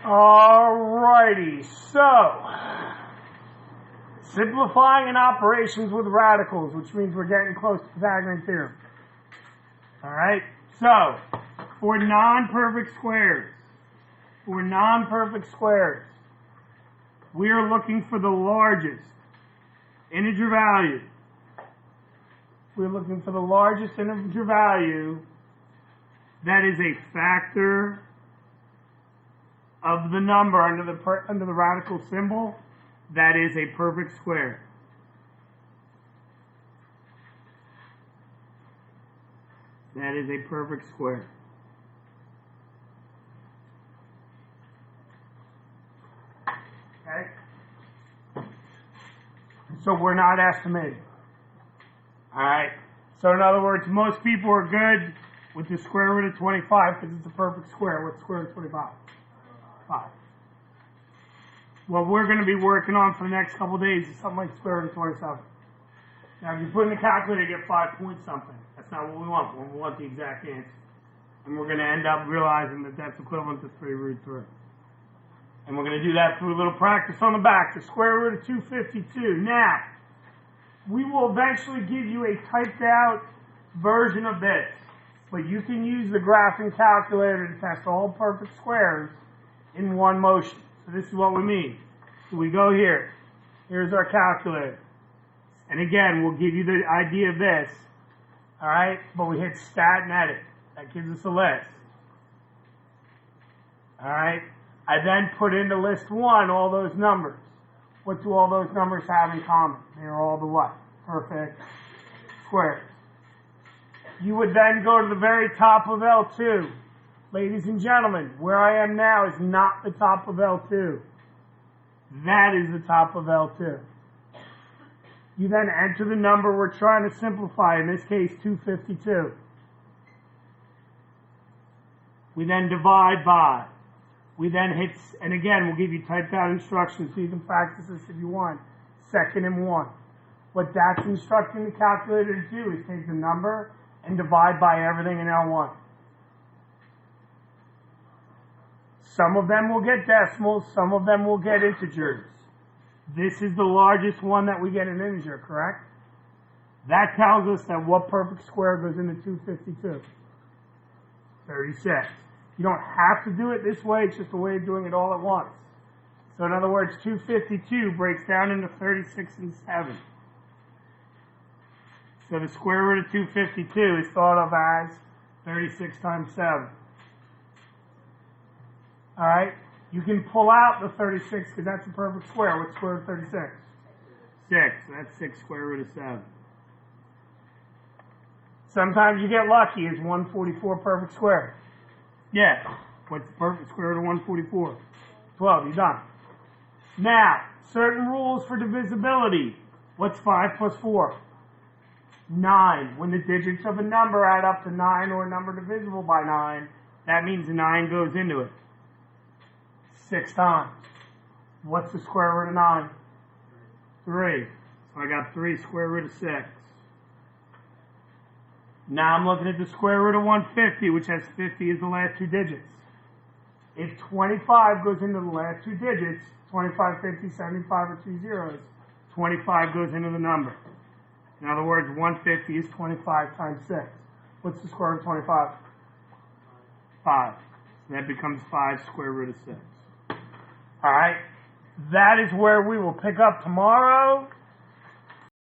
Alrighty, so simplifying in operations with radicals, which means we're getting close to Pythagorean theorem. Alright, so for non-perfect squares, we are looking for the largest integer value. We're looking for the largest integer value that is a factor of the number under the radical symbol that is a perfect square. That is a perfect square. Okay? So we're not estimating. Alright? So in other words, most people are good with the square root of 25 because it's a perfect square. What's the square root of 25? 5. What we're going to be working on for the next couple of days is something like square root of 27. Now, if you put in the calculator, you get 5 point something. That's not what we want. We want the exact answer. And we're going to end up realizing that that's equivalent to 3 root 3. And we're going to do that through a little practice on the back. The square root of 252. Now, we will eventually give you a typed out version of this. But you can use the graphing calculator to test all perfect squares in one motion. So this is what we mean. So we go here. Here's our calculator. And again, we'll give you the idea of this. Alright? But we hit stat and edit. That gives us a list. Alright? I then put into list 1 all those numbers. What do all those numbers have in common? They're all the what? Perfect squares. You would then go to the very top of L2. Ladies and gentlemen, where I am now is not the top of L2. That is the top of L2. You then enter the number we're trying to simplify, in this case 252. We then divide by. We then hit, and again, we'll give you typed out instructions so you can practice this if you want. 2nd and 1. What that's instructing the calculator to do is take the number and divide by everything in L1. Some of them will get decimals, some of them will get integers. This is the largest one that we get an integer, correct? That tells us that what perfect square goes into 252? 36. You don't have to do it this way, it's just a way of doing it all at once. So in other words, 252 breaks down into 36 and 7. So the square root of 252 is thought of as 36 times 7. Alright? You can pull out the 36 because that's a perfect square. What's square root of 36? 6. So that's 6 square root of 7. Sometimes you get lucky. Is 144 perfect square? Yeah. What's the perfect square root of 144? 12. You're done. Now, certain rules for divisibility. What's 5 plus 4? 9. When the digits of a number add up to 9 or a number divisible by 9, that means 9 goes into it. 6 times. What's the square root of 9? 3. So I got 3 square root of 6. Now I'm looking at the square root of 150, which has 50 as the last 2 digits. If 25 goes into the last 2 digits, 25, 50, 75 are 2 zeros, 25 goes into the number. In other words, 150 is 25 times 6. What's the square root of 25? 5. So that becomes 5 square root of 6. Alright? That is where we will pick up tomorrow.